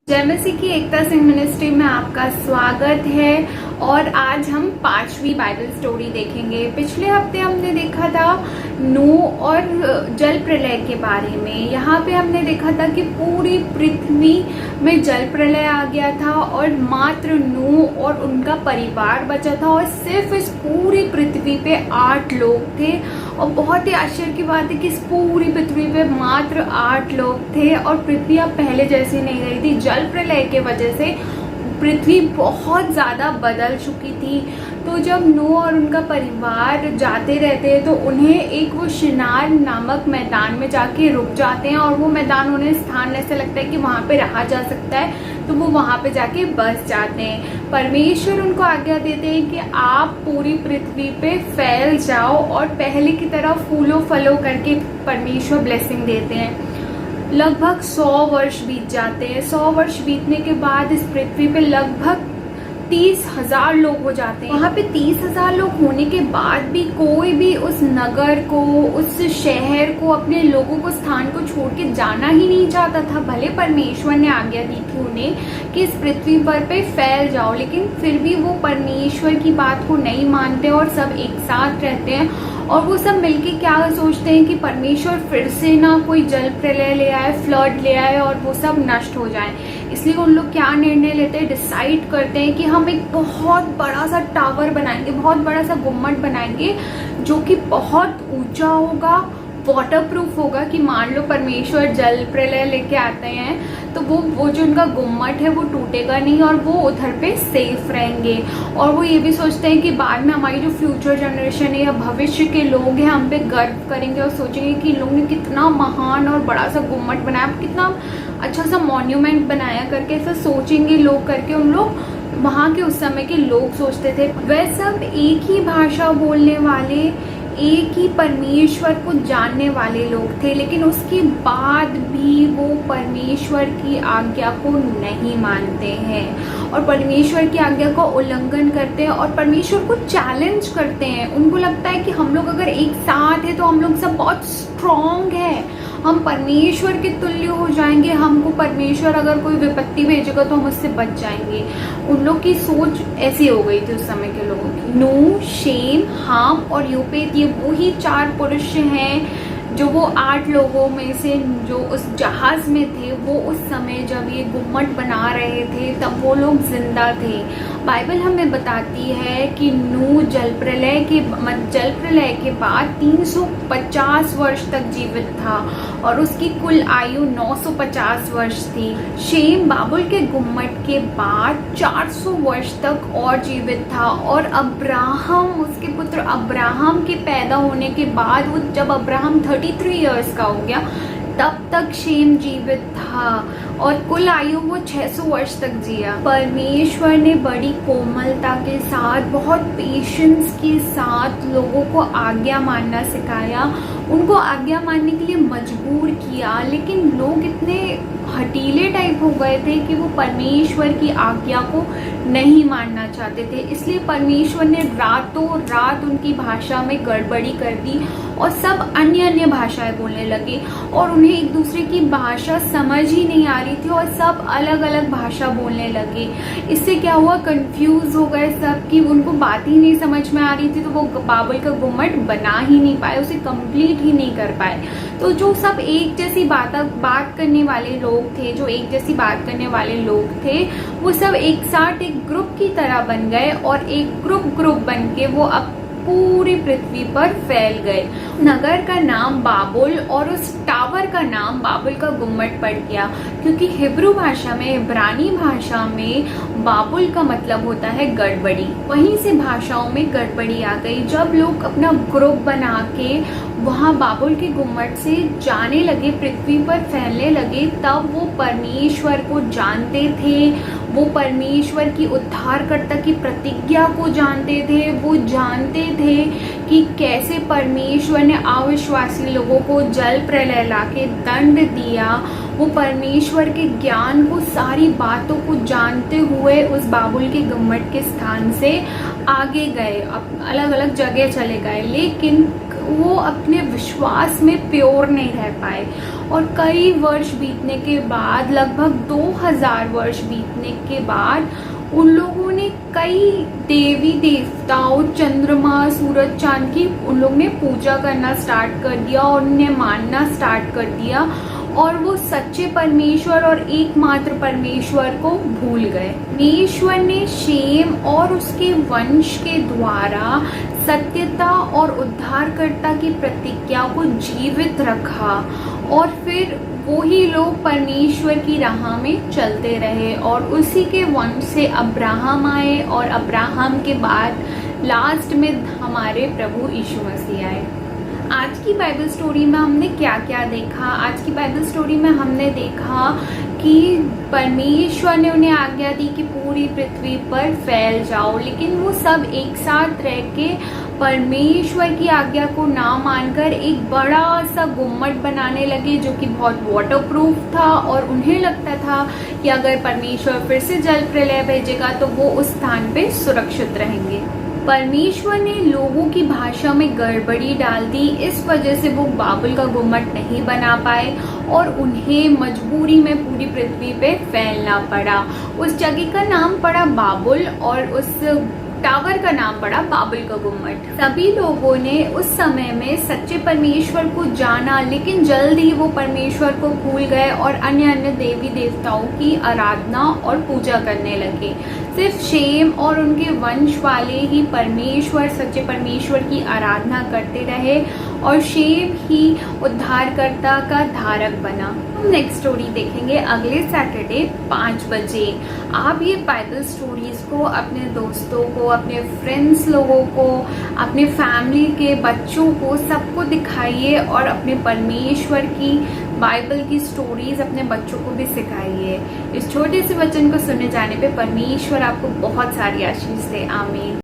जय मसीह की एकता सिंह मिनिस्ट्री में आपका स्वागत है। और आज हम 5वीं बाइबल स्टोरी देखेंगे। पिछले हफ्ते हमने देखा था नूह और जल प्रलय के बारे में। यहाँ पे हमने देखा था कि पूरी पृथ्वी में जल प्रलय आ गया था और मात्र नूह और उनका परिवार बचा था और सिर्फ इस पूरी पृथ्वी पे 8 लोग थे। और बहुत ही आश्चर्य की बात है कि इस पूरी पृथ्वी पे मात्र 8 लोग थे और पृथ्वी अब पहले जैसी नहीं रही थी। जल प्रलय के वजह से पृथ्वी बहुत ज़्यादा बदल चुकी थी। तो जब नूह और उनका परिवार जाते रहते हैं तो उन्हें एक वो शिनार नामक मैदान में जाके रुक जाते हैं और वो मैदान उन्हें स्थान ऐसा लगता है कि वहाँ पे रहा जा सकता है, तो वो वहाँ पे जाके बस जाते हैं। परमेश्वर उनको आज्ञा देते हैं कि आप पूरी पृथ्वी पे फैल जाओ और पहले की तरह फूलो फलो करके परमेश्वर ब्लेसिंग देते हैं। लगभग 100 वर्ष बीत जाते हैं। 100 वर्ष बीतने के बाद इस पृथ्वी पे लगभग 30,000 लोग हो जाते हैं। वहाँ पे 30,000 लोग होने के बाद भी कोई भी उस नगर को, उस शहर को, अपने लोगों को, स्थान को छोड़ के जाना ही नहीं चाहता था। भले परमेश्वर ने आज्ञा दी थी उन्हें कि इस पृथ्वी पर पे फैल जाओ, लेकिन फिर भी वो परमेश्वर की बात को नहीं मानते और सब एक साथ रहते हैं। और वो सब मिलके क्या सोचते हैं कि परमेश्वर फिर से ना कोई जल प्रलय ले आए, फ्लड ले आए और वो सब नष्ट हो जाए। इसलिए उन लोग क्या निर्णय लेते हैं, डिसाइड करते हैं कि हम एक बहुत बड़ा सा टावर बनाएंगे, बहुत बड़ा सा गुम्मट बनाएंगे जो कि बहुत ऊंचा होगा, वाटरप्रूफ होगा कि मान लो परमेश्वर जल प्रलय लेके आते हैं तो वो जो उनका गुम्मट है वो टूटेगा नहीं और वो उधर पे सेफ रहेंगे। और वो ये भी सोचते हैं कि बाद में हमारी जो फ्यूचर जनरेशन है या भविष्य के लोग हैं हम पे गर्व करेंगे और सोचेंगे कि इन लोगों ने कितना महान और बड़ा सा गुम्मट बनाया, कितना अच्छा सा मॉन्यूमेंट बनाया करके ऐसा सोचेंगे लोग करके उन लोग वहाँ के उस समय के लोग सोचते थे। वह सब एक ही भाषा बोलने वाले, एक ही परमेश्वर को जानने वाले लोग थे, लेकिन उसके बाद भी वो परमेश्वर की आज्ञा को नहीं मानते हैं और परमेश्वर की आज्ञा का उल्लंघन करते हैं और परमेश्वर को चैलेंज करते हैं। उनको लगता है कि हम लोग अगर एक साथ हैं तो हम लोग सब बहुत स्ट्रॉन्ग है, हम परमेश्वर के तुल्य हो जाएंगे, हमको परमेश्वर अगर कोई विपत्ति भेजेगा तो हम उससे बच जाएंगे। उन लोग की सोच ऐसी हो गई थी उस समय के लोगों की। नूह, शेम, हाम और योपेत ये वही 4 पुरुष हैं जो वो 8 लोगों में से जो उस जहाज में थे, वो उस समय जब ये गुम्मट बना रहे थे तब वो लोग जिंदा थे। बाइबल हमें बताती है कि नूह जल प्रलय के बाद 350 वर्ष तक जीवित था और उसकी कुल आयु 950 वर्ष थी। शेम बाबुल के गुम्मट के बाद 400 वर्ष तक और जीवित था और अब्राहम, उसके पुत्र अब्राहम के पैदा होने के बाद वो जब अब्राहम 33 इयर्स का हो गया तब तक शेम जीवित था और कुल आयु वो 600 वर्ष तक जिया। परमेश्वर ने बड़ी कोमलता के साथ, बहुत पेशेंस के साथ लोगों को आज्ञा मानना सिखाया, उनको आज्ञा मानने के लिए मजबूर किया, लेकिन लोग इतने हटीले टाइप हो गए थे कि वो परमेश्वर की आज्ञा को नहीं मानना चाहते थे। इसलिए परमेश्वर ने रातों रात उनकी भाषा में गड़बड़ी कर दी और सब अन्य अन्य भाषाएं बोलने लगे और उन्हें एक दूसरे की भाषा समझ ही नहीं आ रही थी और सब अलग अलग भाषा बोलने लगे। इससे क्या हुआ, कंफ्यूज हो गए सब कि उनको बात ही नहीं समझ में आ रही थी, तो वो बाबुल का गुम्मट बना ही नहीं पाए, उसे कंप्लीट ही नहीं कर पाए। तो जो सब एक जैसी बात करने वाले लोग थे, जो एक जैसी बात करने वाले लोग थे, वो सब एक साथ एक ग्रुप की तरह बन गए और एक ग्रुप बन के वो अब पूरी पृथ्वी पर फैल गए। नगर का नाम बाबुल और उस टावर का नाम बाबुल का गुम्मट पड़ गया, क्योंकि हिब्रू भाषा में, इब्रानी भाषा में बाबुल का मतलब होता है गड़बड़ी। वहीं से भाषाओं में गड़बड़ी आ गई। जब लोग अपना ग्रुप बना के वहाँ बाबुल के गुम्मट से जाने लगे, पृथ्वी पर फैलने लगे, तब वो परमेश्वर को जानते थे, वो परमेश्वर की उद्धारकर्ता की प्रतिज्ञा को जानते थे, वो जानते थे कि कैसे परमेश्वर ने अविश्वासी लोगों को जल प्रलय लाके दंड दिया। वो परमेश्वर के ज्ञान को, सारी बातों को जानते हुए उस बाबुल के गुम्मट के स्थान से आगे गए, अलग अलग जगह चले गए, लेकिन वो अपने विश्वास में प्योर नहीं रह पाए और कई वर्ष बीतने के बाद, लगभग 2000 वर्ष बीतने के बाद, उन लोगों ने कई देवी देवताओं, चंद्रमा, सूरज, चांद की उन लोग ने पूजा करना स्टार्ट कर दिया और उन्हें मानना स्टार्ट कर दिया और वो सच्चे परमेश्वर और एकमात्र परमेश्वर को भूल गए। परमेश्वर ने शेम और उसके वंश के द्वारा सत्यता और उद्धारकर्ता की प्रतिज्ञा को जीवित रखा और फिर वही लोग परमेश्वर की राह में चलते रहे और उसी के वंश से अब्राहम आए और अब्राहम के बाद लास्ट में हमारे प्रभु यीशु मसीह आए। आज की बाइबल स्टोरी में हमने क्या क्या देखा? आज की बाइबल स्टोरी में हमने देखा कि परमेश्वर ने उन्हें आज्ञा दी कि पूरी पृथ्वी पर फैल जाओ, लेकिन वो सब एक साथ रह के परमेश्वर की आज्ञा को ना मानकर एक बड़ा सा गुम्मट बनाने लगे जो कि बहुत वाटरप्रूफ था और उन्हें लगता था कि अगर परमेश्वर फिर से जल प्रलय भेजेगा तो वो उस स्थान पे सुरक्षित रहेंगे। परमेश्वर ने लोगों की भाषा में गड़बड़ी डाल दी, इस वजह से वो बाबुल का गुम्मट नहीं बना पाए और उन्हें मजबूरी में पूरी पृथ्वी पे फैलना पड़ा। उस जगह का नाम पड़ा बाबुल और उस टावर का नाम पड़ा बाबुल का गुम्मट। सभी लोगों ने उस समय में सच्चे परमेश्वर को जाना, लेकिन जल्द ही वो परमेश्वर को भूल गए और अन्य अन्य देवी देवताओं की आराधना और पूजा करने लगे। सिर्फ शेम और उनके वंश वाले ही परमेश्वर, सच्चे परमेश्वर की आराधना करते रहे और शेम ही उद्धारकर्ता का धारक बना। हम नेक्स्ट स्टोरी देखेंगे अगले सैटरडे 5 बजे। आप ये बाइबल स्टोरीज को अपने दोस्तों को, अपने फ्रेंड्स लोगों को, अपने फैमिली के बच्चों को, सबको दिखाइए और अपने परमेश्वर की बाइबल की स्टोरीज अपने बच्चों को भी सिखाइए। इस छोटे से वचन को सुने जाने पे परमेश्वर आपको बहुत सारी आशीष दे। आमीन।